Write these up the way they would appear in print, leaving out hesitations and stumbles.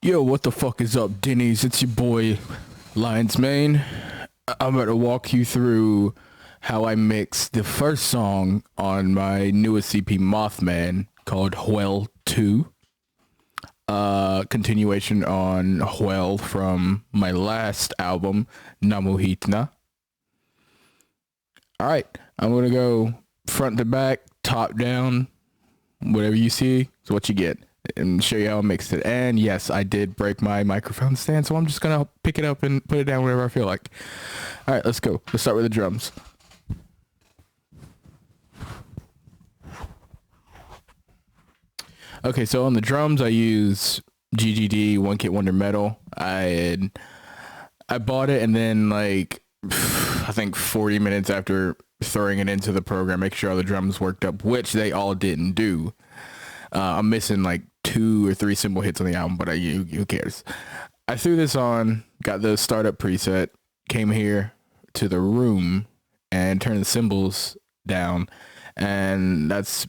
Yo, what the fuck is up, Denny's? It's your boy, Lion's Mane. I'm about to walk you through how I mixed the first song on my newest EP, Mothman, called Hwell II. Continuation on Hwell from my last album, Namuhitna. Alright, I'm gonna go front to back, top down, whatever you see is what you get, and show you how I mixed it. And yes, I did break my microphone stand, so I'm just gonna pick it up and put it down wherever I feel like. Alright, let's go. Let's start with the drums. Okay, so on the drums I use GGD One Kit Wonder Metal. I bought it, and then like I think 40 minutes after throwing it into the program, make sure all the drums worked up, which they all didn't do. I'm missing like 2 or 3 cymbal hits on the album, but who cares? I threw this on, got the startup preset, came here to the room and turned the cymbals down, and that's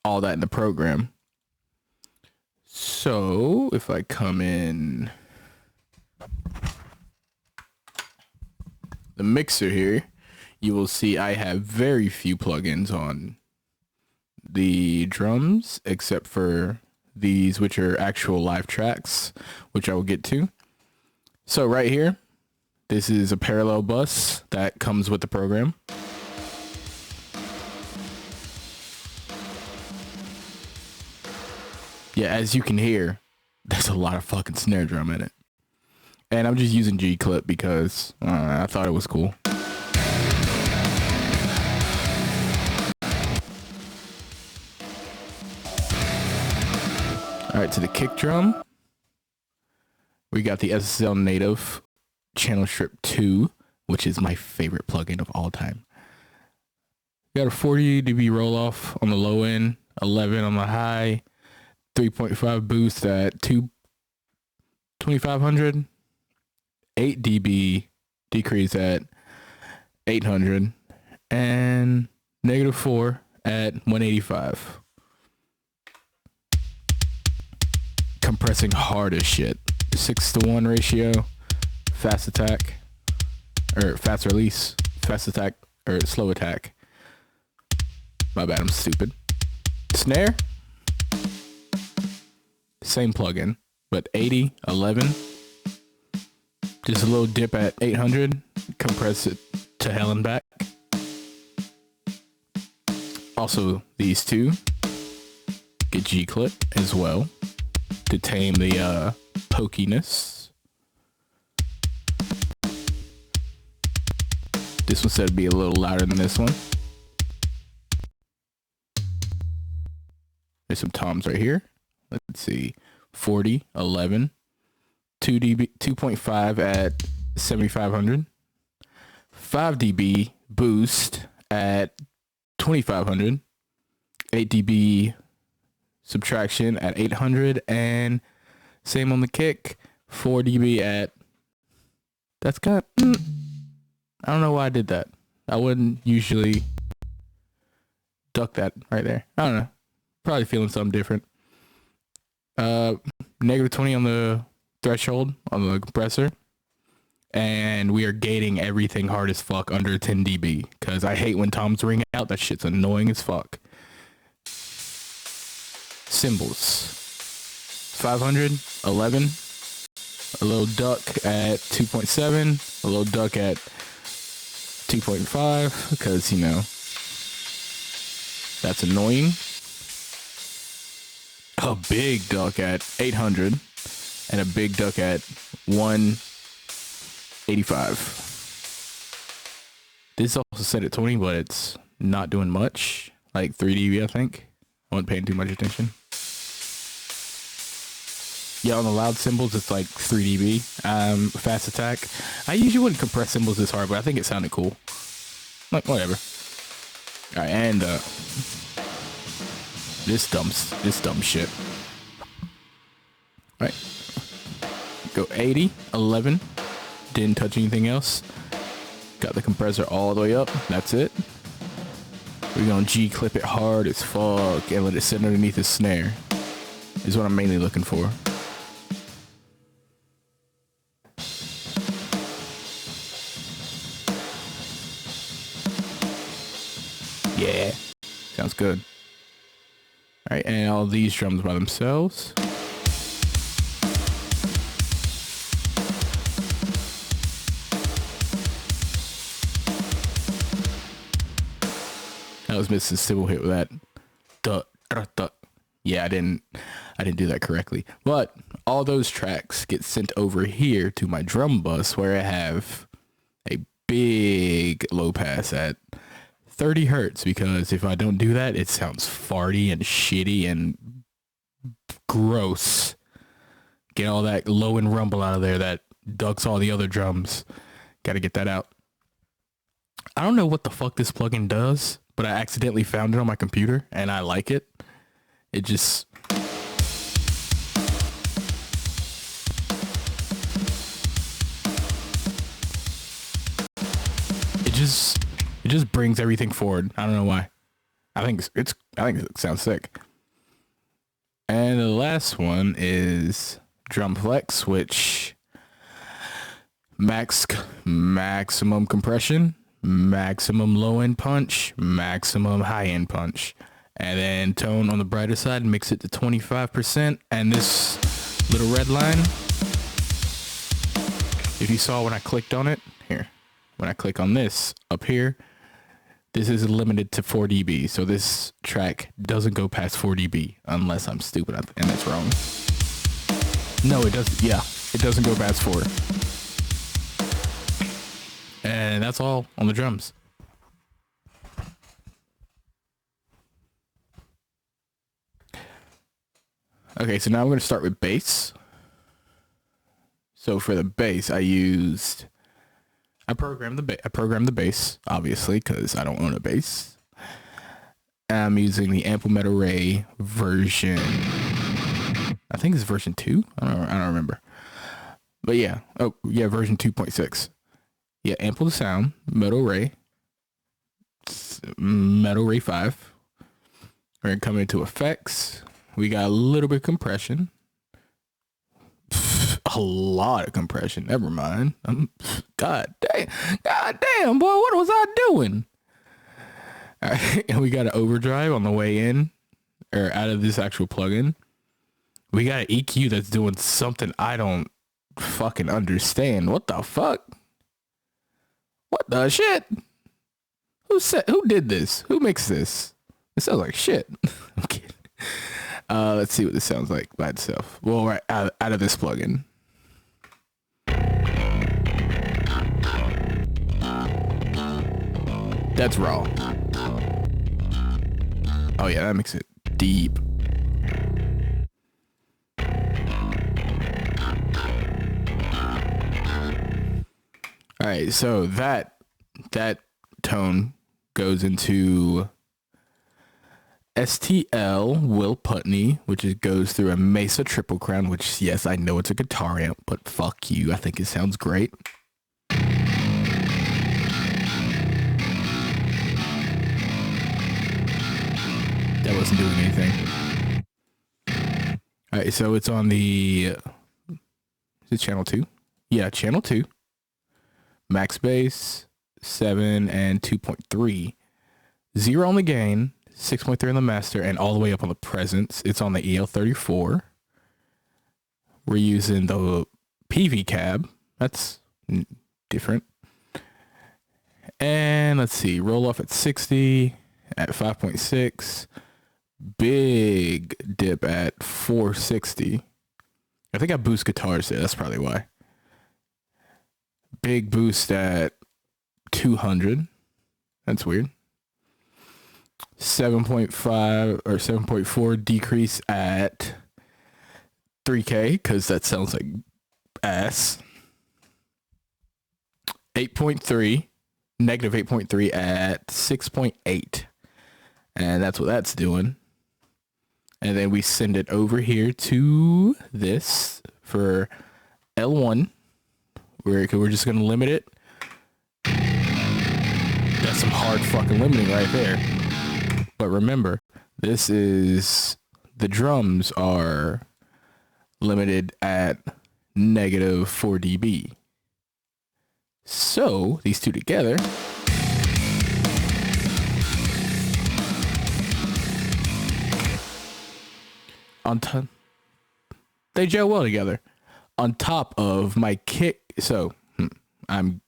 all that in the program. So if I come in the mixer here, you will see I have very few plugins on the drums, except for these, which are actual live tracks, which I will get to. So right here, this is a parallel bus that comes with the program. Yeah, as you can hear, there's a lot of fucking snare drum in it. And I'm just using G-Clip because I thought it was cool. Alright, to the kick drum, we got the SSL Native Channel Strip 2, which is my favorite plugin of all time. We got a 40 dB roll off on the low end, 11 on the high, 3.5 boost at 2500, 8 dB decrease at 800, and -4 at 185. Compressing hard as shit. 6-to-1 ratio, fast attack, or fast release, fast attack, or slow attack. My bad, I'm stupid. Snare, same plugin, but 80, 11. Just a little dip at 800, compress it to hell and back. Also, these two get G-Clip as well to tame the pokiness. This one said to be a little louder than this one. There's some toms right here. Let's see, 40, 11, 2 dB, 2.5 at 7500, 5 dB boost at 2500, 8 dB subtraction at 800, and same on the kick, 4 dB at, that's kind of, I don't know why I did that. I wouldn't usually duck that right there. I don't know, probably feeling something different. -20 on the threshold on the compressor, and we are gating everything hard as fuck under 10 dB because I hate when toms ring out. That shit's annoying as fuck. Cymbals, 500, 11, a little duck at 2.7, a little duck at 2.5 because, you know, that's annoying. A big duck at 800 and a big duck at 185. This also set at 20, but it's not doing much, like 3 dB, I think. I wasn't paying too much attention. Yeah, on the loud cymbals, it's like 3 dB. Fast attack. I usually wouldn't compress cymbals this hard, but I think it sounded cool. Like, whatever. Alright, and this dumb shit. Alright. Go 80, 11. Didn't touch anything else. Got the compressor all the way up. That's it. We're gonna G-clip it hard as fuck and let it sit underneath the snare. is what I'm mainly looking for. Yeah, sounds good. All right, and all these drums by themselves. I was missing a civil hit with that. Duh, duh, duh. Yeah, I didn't do that correctly. But all those tracks get sent over here to my drum bus, where I have a big low pass at 30 hertz, because if I don't do that, it sounds farty and shitty and gross. Get all that low and rumble out of there that ducks all the other drums. Got to get that out. I don't know what the fuck this plugin does, but I accidentally found it on my computer and I like it. It just brings everything forward. I don't know why. I think it sounds sick. And the last one is Drum Flex, which maximum compression, maximum low end punch, maximum high end punch, and then tone on the brighter side, mix it to 25%. And this little red line, if you saw when I clicked on it here, when I click on this up here, this is limited to 4 dB. So this track doesn't go past 4 dB unless I'm stupid and that's wrong. No, it doesn't. Yeah, it doesn't go past 4. And that's all on the drums. Okay, so now I'm going to start with bass. So for the bass, I programmed the bass, obviously, because I don't own a bass. I'm using the Amplimetal Array version. I think it's version 2. I don't remember. But yeah. Oh, yeah, version 2.6. Yeah, Ample to Sound, Metal Ray 5. We're going to come into effects. We got a little bit of compression. A lot of compression. Never mind. God damn, boy, what was I doing? All right, and we got an overdrive on the way in, or out of this actual plugin. We got an EQ that's doing something I don't fucking understand. What the fuck? What the shit? Who did this? Who mixed this? It sounds like shit. I'm kidding. Let's see what this sounds like by itself. Well, right out of this plugin. That's raw. Oh yeah, that makes it deep. All right, so that tone goes into STL Will Putney, which goes through a Mesa Triple Crown, which, yes, I know it's a guitar amp, but fuck you. I think it sounds great. That wasn't doing anything. All right, so it's on the... Is it channel 2? Yeah, channel 2. Max bass, 7 and 2.3. 0 on the gain, 6.3 on the master, and all the way up on the presence. It's on the EL34. We're using the PV cab. That's different. And let's see, roll off at 60, at 5.6. Big dip at 460. I think I boost guitars there. That's probably why. Big boost at 200. That's weird. 7.5 or 7.4 decrease at 3K, because that sounds like ass. 8.3, negative 8.3 at 6.8. And that's what that's doing. And then we send it over here to this for L1. We're just going to limit it. That's some hard fucking limiting right there. But remember, this is, the drums are limited at negative 4 dB. So these two together they gel well together. On top of my kick, so I'm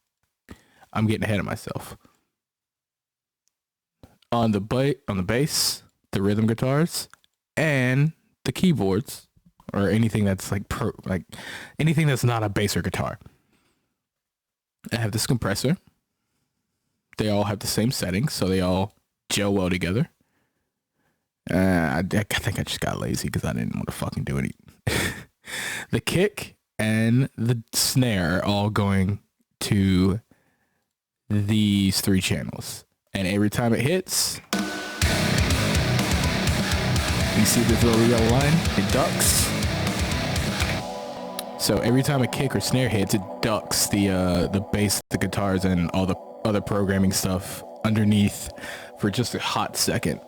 getting ahead of myself. On the bass, the rhythm guitars, and the keyboards, or anything that's like anything that's not a bass or guitar, I have this compressor. They all have the same settings, so they all gel well together. I think I just got lazy because I didn't want to fucking do it. The kick and the snare are all going to these 3 channels. And every time it hits, you see this little yellow line? It ducks. So every time a kick or snare hits, it ducks the bass, the guitars, and all the other programming stuff underneath for just a hot second.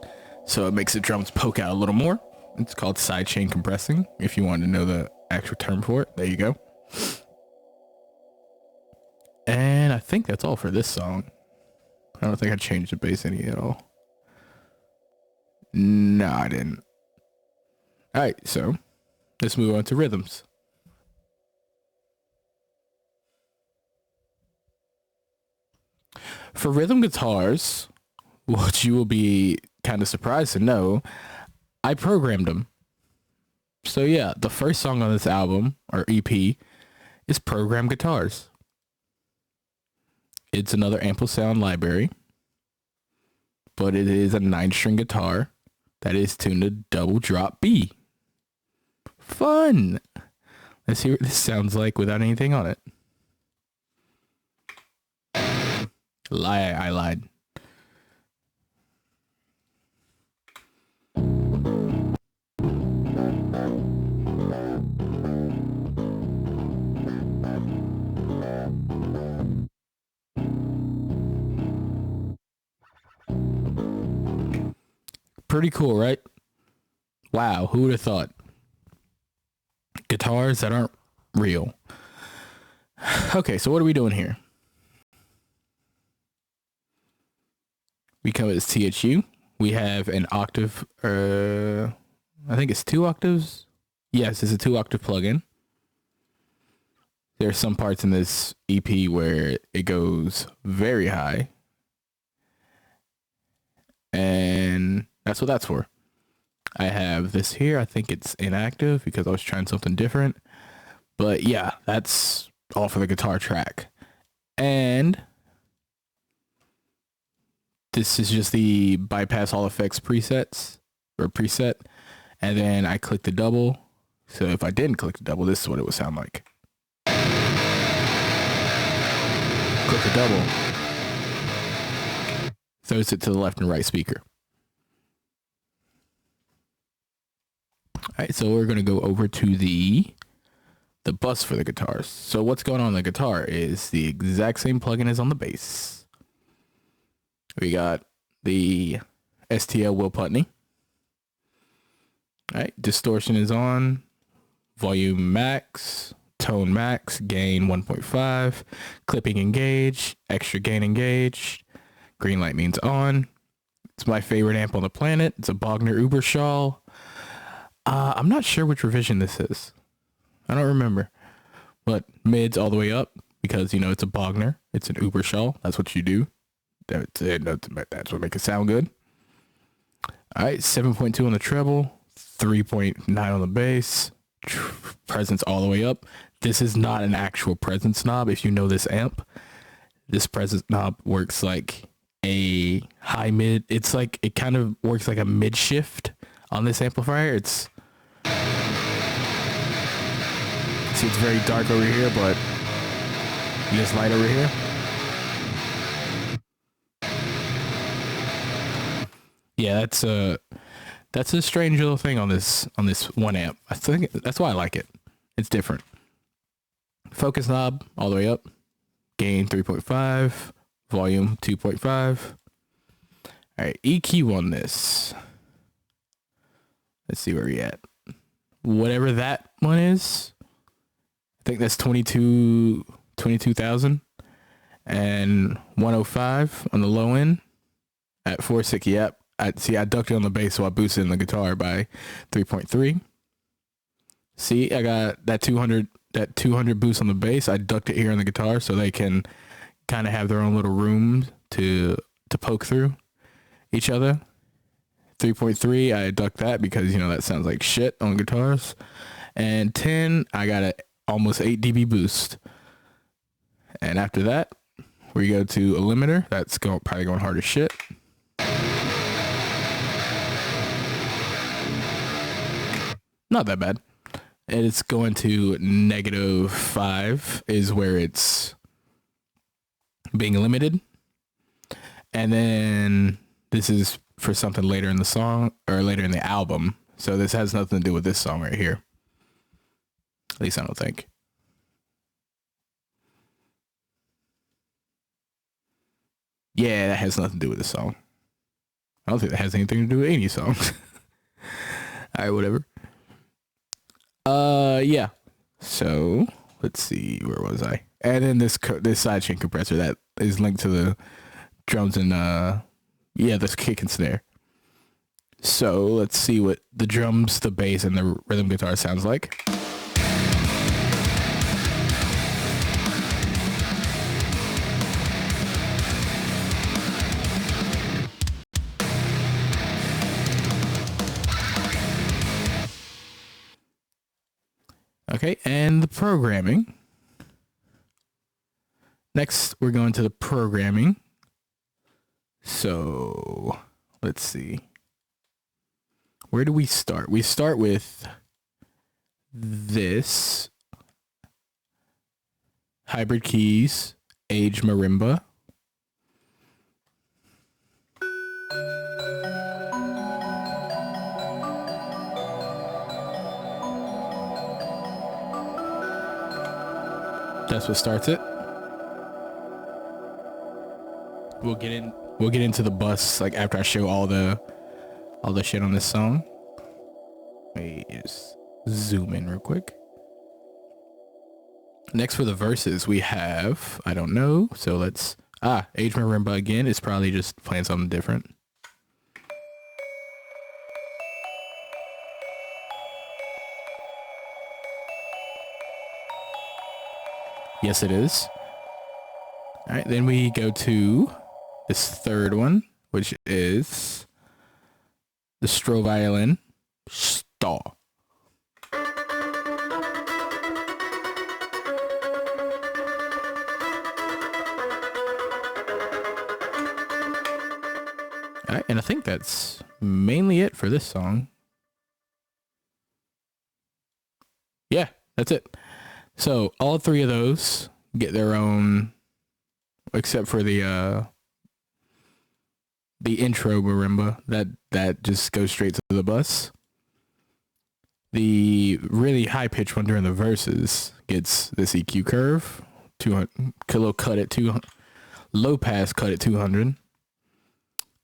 So it makes the drums poke out a little more. It's called sidechain compressing, if you want to know the actual term for it. There you go. And I think that's all for this song. I don't think I changed the bass any at all. No, I didn't. All right, so let's move on to rhythms. For rhythm guitars, what you will be kind of surprised to know, I programmed them. So yeah, the first song on this album, or EP, is Programmed Guitars. It's another Ample Sound library, but it is a 9-string guitar that is tuned to double drop B. Fun! Let's see what this sounds like without anything on it. I lied. Pretty cool, right? Wow, who would have thought? Guitars that aren't real. Okay, so what are we doing here? We come with THU. We have an octave, I think it's 2 octaves. Yes, it's a 2-octave plugin. There are some parts in this EP where it goes very high. And that's what that's for. I have this here. I think it's inactive because I was trying something different. But yeah, that's all for the guitar track. And this is just the bypass all effects presets or preset. And then I click the double. So if I didn't click the double, this is what it would sound like. Click the double. Throws it to the left and right speaker. All right, so we're going to go over to the bus for the guitars. So what's going on the guitar is the exact same plugin as on the bass. We got the STL Will Putney. All right, distortion is on, volume max, tone max, gain 1.5, clipping engaged, extra gain engaged, green light means on. It's my favorite amp on the planet. It's a Bogner Uberschall. I'm not sure which revision this is. I don't remember, but mids all the way up because, you know, it's a Bogner. It's an Uberschall. That's what you do. That's what makes it sound good. All right, 7.2 on the treble, 3.9 on the bass, presence all the way up. This is not an actual presence knob. If you know this amp, this presence knob works like a high mid. It's like, it kind of works like a mid shift on this amplifier. It's see, it's very dark over here, but it's light over here. Yeah, that's a strange little thing on this one amp. I think that's why I like it. It's different. Focus knob all the way up. Gain 3.5. Volume 2.5. All right, EQ on this. Let's see where we at. whatever that one is. I think that's 22,000 and 105 on the low end at 460. Yep. I ducked it on the bass, so I boosted in the guitar by 3.3. See, I got that 200 boost on the bass. I ducked it here on the guitar so they can kind of have their own little room to poke through each other. 3.3, I ducked that because, that sounds like shit on guitars. And 10, I got a almost 8 dB boost. And after that, we go to a limiter. That's probably going hard as shit. Not that bad. And it's going to -5 is where it's being limited. And then this is for something later in the song or later in the album. So this has nothing to do with this song right here. At least I don't think. Yeah, that has nothing to do with this song. I don't think that has anything to do with any song. All right, whatever. Yeah. So let's see, where was I? And then this sidechain compressor that is linked to the drums and this kick and snare. So let's see what the drums, the bass, and the rhythm guitar sounds like. Okay, and the programming. Next, we're going to the programming. So, let's see. Where do we start? We start with this hybrid keys, Age Marimba. That's what starts it. We'll get into the bus like after I show all the shit on this song. Let me just zoom in real quick. Next for the verses we have, I don't know. So let's Age Marimba again. It's probably just playing something different. Yes, it is. All right, then we go to this third one, which is the Stro violin Stall. All right, and I think that's mainly it for this song. Yeah, that's it. So all three of those get their own, except for the intro marimba that just goes straight to the bus. The really high pitched one during the verses gets this EQ curve, 200, low cut at 200, low pass cut at 200,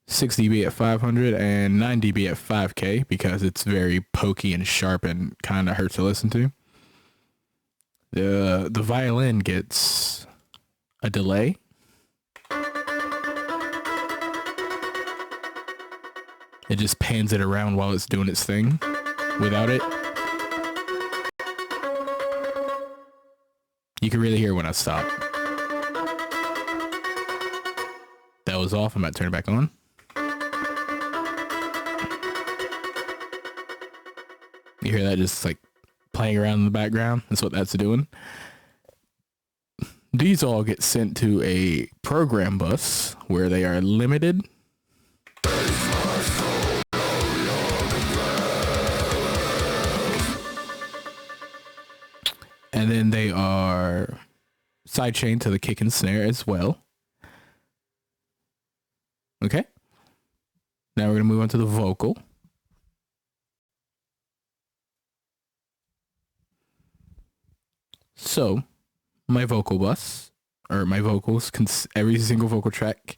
6 dB at 500, and 9 dB at 5K because it's very pokey and sharp and kind of hurts to listen to. The violin gets a delay. It just pans it around while it's doing its thing. Without it, you can really hear when I stop. That was off. I'm about to turn it back on. You hear that just like playing around in the background? That's what that's doing. These all get sent to a program bus where they are limited. And then they are sidechained to the kick and snare as well. Okay. Now we're going to move on to the vocal. So my vocal bus, or my vocals, every single vocal track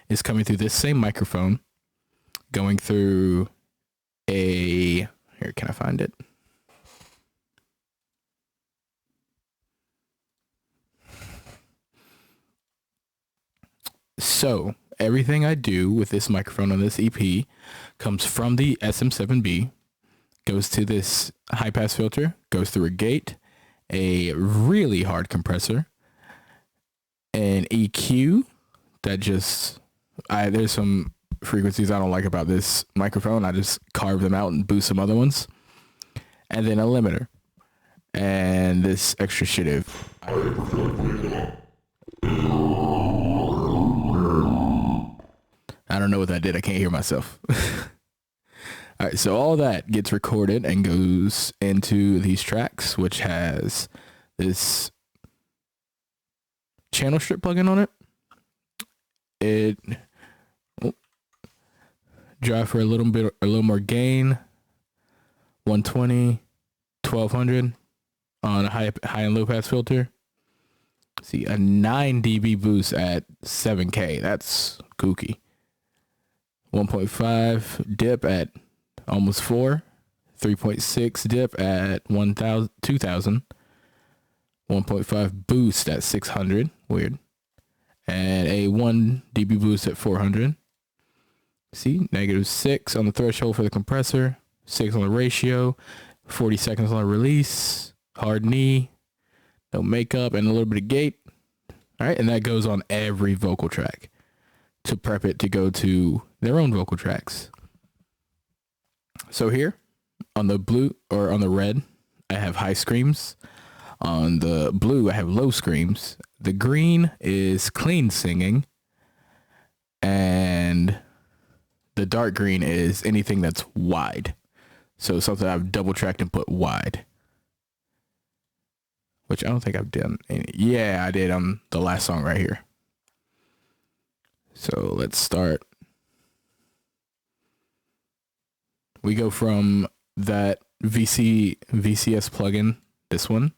is coming through this same microphone, going through here, can I find it? So everything I do with this microphone on this EP comes from the SM7B, goes to this high pass filter, goes through a gate, a really hard compressor, an EQ that just, there's some frequencies I don't like about this microphone. I just carve them out and boost some other ones. And then a limiter. And this extra shittive. I don't know what that did. I can't hear myself. All right, so all that gets recorded and goes into these tracks, which has this channel strip plugin on it. It drive for a little more gain, 120, 1200 on a high and low pass filter. See, a 9 dB boost at 7K. That's kooky. 1.5 dip at almost 4, 3.6 dip at 2000, 1.5 boost at 600, weird, and a 1 dB boost at 400. See, -6 on the threshold for the compressor, 6 on the ratio, 40 seconds on the release, hard knee, no makeup, and a little bit of gate. All right, and that goes on every vocal track to prep it to go to their own vocal tracks. So here on the blue, or on the red, I have high screams. On the blue, I have low screams. The green is clean singing. And the dark green is anything that's wide. So something I've double tracked and put wide. Which I don't think I've done any. Yeah, I did on the last song right here. So let's start. We go from that VCS plugin, this one,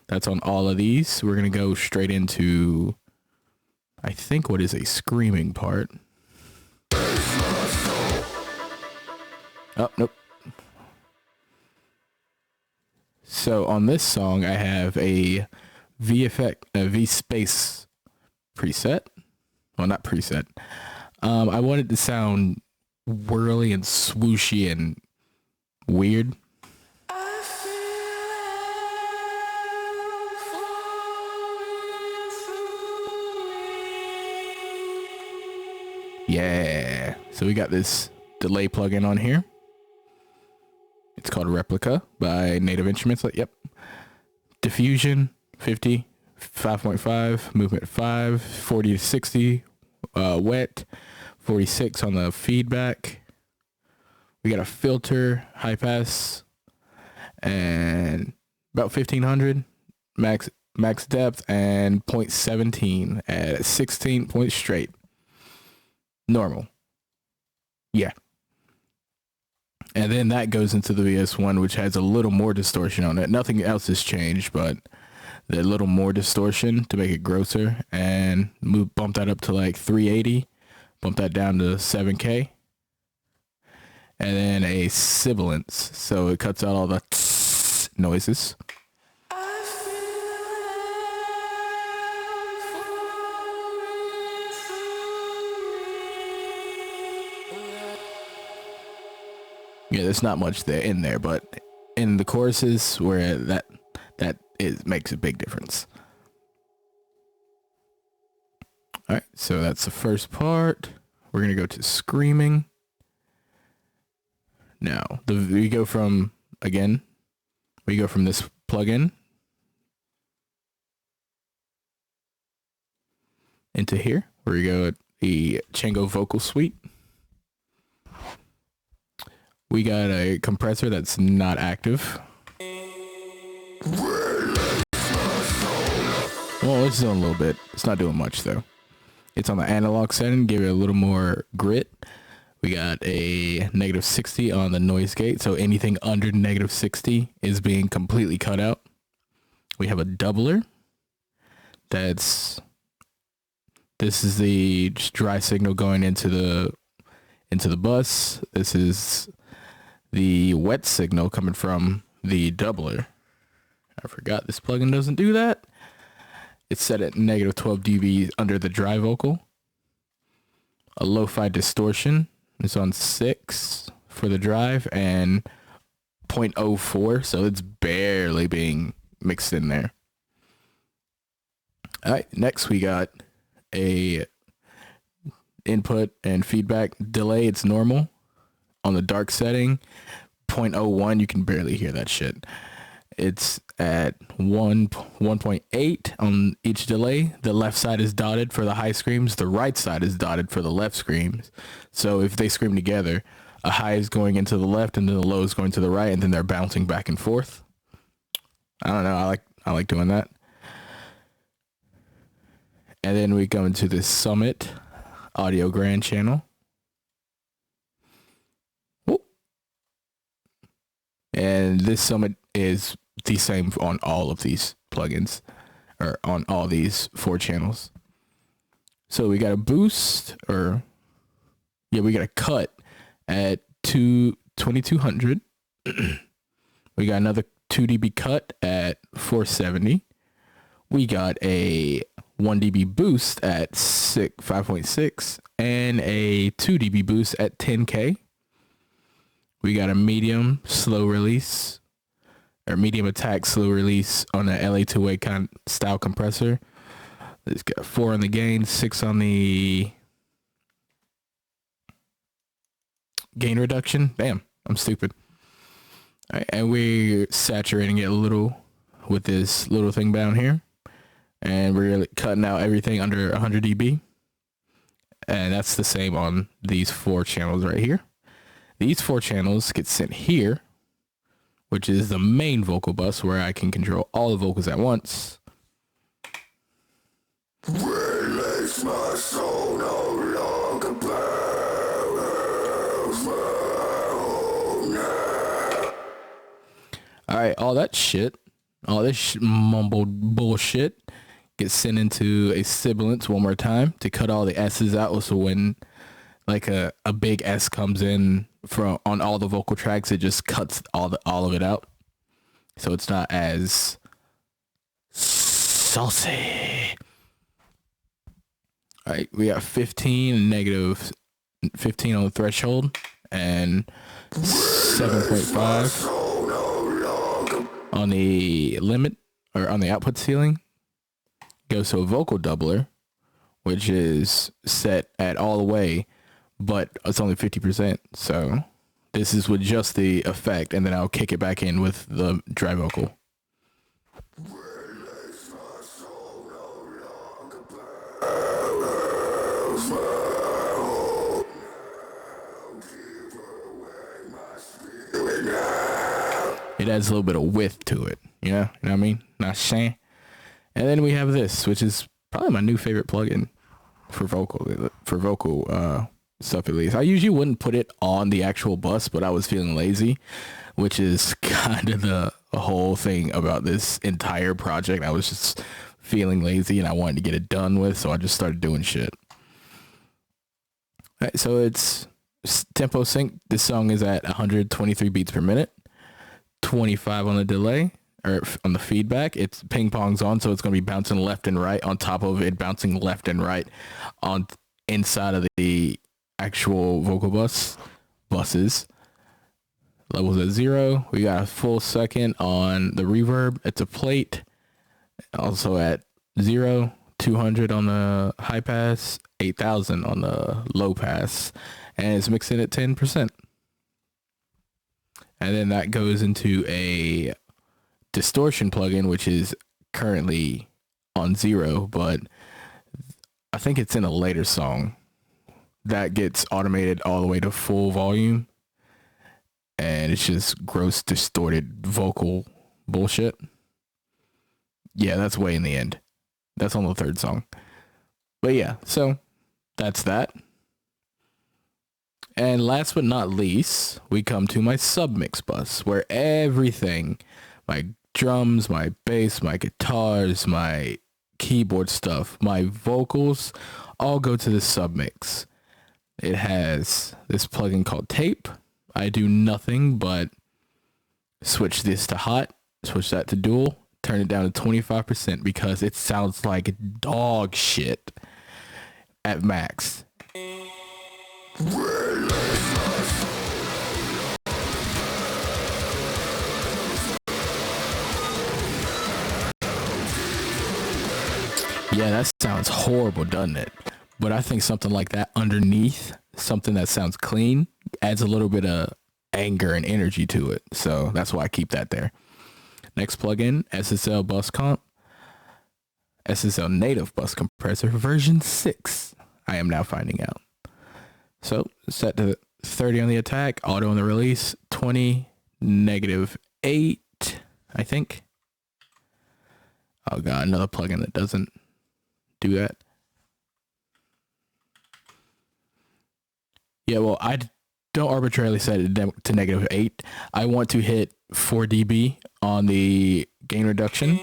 that's on all of these. We're going to go straight into, I think, what is a screaming part. Oh, nope. So on this song, I have a V-Space preset. Well, not preset. I want it to sound whirly and swooshy and weird. Yeah. So we got this delay plugin on here. It's called Replica by Native Instruments. Yep. Diffusion 50, 5.5, movement 5, 40 to 60, wet, 46 on the feedback. We got a filter, high pass, and about 1500 max depth, and 0.17 at 16 points straight. Normal. Yeah. And then that goes into the VS1, which has a little more distortion on it. Nothing else has changed, but the little more distortion to make it grosser, and bump that up to like 380, bump that down to 7K, and then a sibilance, so it cuts out all the noises. Yeah, there's not much there in there, but in the choruses where that makes a big difference. All right, so that's the first part. We're gonna go to screaming. Now, we go from this plugin into here, where we go at the Chango Vocal Suite. We got a compressor that's not active. Well, it's doing a little bit. It's not doing much though. It's on the analog setting, give it a little more grit. We got a -60 on the noise gate, so anything under -60 is being completely cut out. We have a doubler. This is the just dry signal going into the bus. This is the wet signal coming from the doubler. I forgot this plugin doesn't do that. It's set at -12 dB under the dry vocal. a lo-fi distortion. It's on 6 for the drive and 0.04, so it's barely being mixed in there. All right, next we got a input and feedback delay. It's normal on the dark setting. 0.01, you can barely hear that shit. It's at 1.8 on each delay. The left side is dotted for the high screams. The right side is dotted for the left screams. So if they scream together, a high is going into the left and then the low is going to the right, and then they're bouncing back and forth. I don't know. I like doing that. And then we come into the Summit Audio Grand channel. Whoop. And this Summit is the same on all of these plugins, or on all these 4 channels. So we got a boost, we got a cut at 2200. We got another 2 dB cut at 470. We got a 1 dB boost at 5.6 and a 2 dB boost at 10K. We got a medium slow release, or medium attack slow release on the LA2A style compressor. It's got 4 on the gain, 6 on the gain reduction. Damn, I'm stupid. All right, and we're saturating it a little with this little thing down here. And we're cutting out everything under 100 dB. And that's the same on these 4 channels right here. These 4 channels get sent here, which is the main vocal bus where I can control all the vocals at once. Release my soul, no longer bows now. All right, all that shit, all this mumbled bullshit gets sent into a sibilance one more time to cut all the S's out. So when like a big S comes in from on all the vocal tracks, it just cuts all of it out. So it's not as saucy. All right, we got 15, negative 15 on the threshold, and 7.5 on the limit, or on the output ceiling. Goes to a vocal doubler, which is set at all the way, but it's only 50%. So this is with just the effect, and then I'll kick it back in with the dry vocal. It adds a little bit of width to it, you know what I mean? Not saying. And then we have this, which is probably my new favorite plugin for vocal stuff, at least. I usually wouldn't put it on the actual bus, but I was feeling lazy, which is kind of the whole thing about this entire project. I was just feeling lazy and I wanted to get it done with, so I just started doing shit. All right, so it's tempo sync. This song is at 123 beats per minute, 25 on the delay, or on the feedback. It's ping pongs on, so it's going to be bouncing left and right on top of it, bouncing left and right on inside of the actual vocal buses. Levels at 0. We got a full second on the reverb. It's a plate, also at 0. 200 on the high pass, 8,000 on the low pass, and it's mixing at 10%. And then that goes into a distortion plugin, which is currently on 0, but I think it's in a later song that gets automated all the way to full volume, and it's just gross distorted vocal bullshit. Yeah, that's way in the end. That's on the 3rd song. But yeah, so that's that. And last but not least, we come to my submix bus, where everything, my drums, my bass, my guitars, my keyboard stuff, my vocals, all go to the submix. It has this plugin called Tape. I do nothing but switch this to hot, switch that to dual, turn it down to 25% because it sounds like dog shit at max. Yeah, that sounds horrible, doesn't it? But I think something like that underneath, something that sounds clean, adds a little bit of anger and energy to it. So that's why I keep that there. Next plugin, SSL Bus Comp, SSL Native Bus Compressor version 6. I am now finding out. So set to 30 on the attack, auto on the release, 20, -8, I think. Oh god, another plugin that doesn't do that. Yeah, well, I don't arbitrarily set it to -8. I want to hit 4 dB on the gain reduction.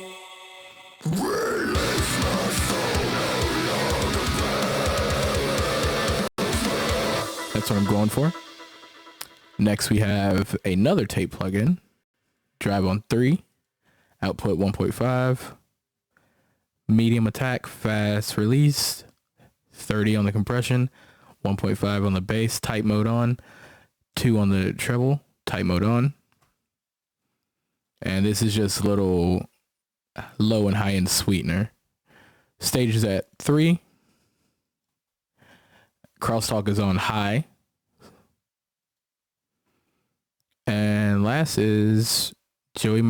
That's what I'm going for. Next, we have another tape plugin. Drive on 3, output 1.5, medium attack, fast release, 30 on the compression, 1.5 on the bass, tight mode on, 2 on the treble, tight mode on. And this is just little low and high end sweetener. Stage is at 3. Crosstalk is on high. And last is Joey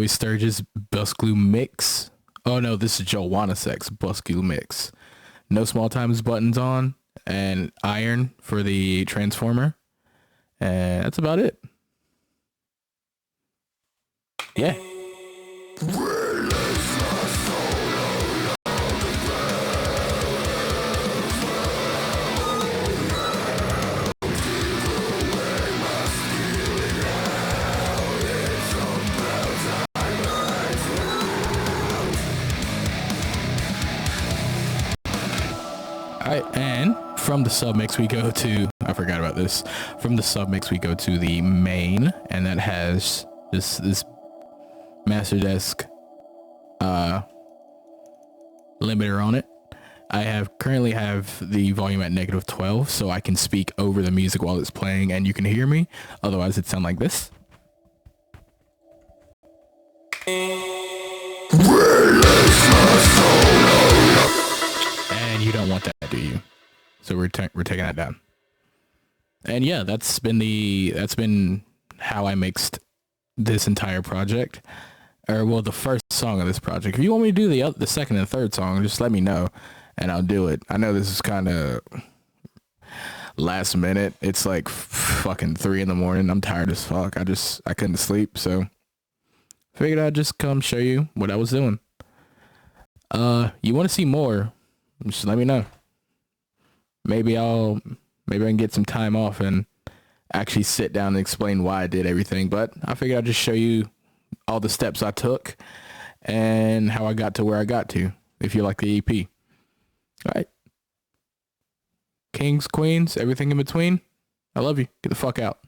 Sturgis Bus Glue Mix. Oh no, this is Joe Wanasek's Bus Glue Mix. No small times buttons on, and iron for the transformer. And that's about it. Yeah. All right, and from the submix we go to, I forgot about this. From the submix we go to the main, and that has this master desk limiter on it. I currently have the volume at -12, so I can speak over the music while it's playing and you can hear me. Otherwise it'd sound like this. And you don't want that, do you? So we're taking that down. And yeah, that's been how I mixed this entire project. Or well, the first song of this project. If you want me to do the second and third song, just let me know and I'll do it. I know this is kind of last minute. It's like fucking 3 in the morning. I'm tired as fuck. I couldn't sleep, so figured I'd just come show you what I was doing. You want to see more? Just let me know. Maybe I can get some time off and actually sit down and explain why I did everything. But I figured I'd just show you all the steps I took and how I got to where I got to, if you like the EP. All right. Kings, queens, everything in between. I love you. Get the fuck out.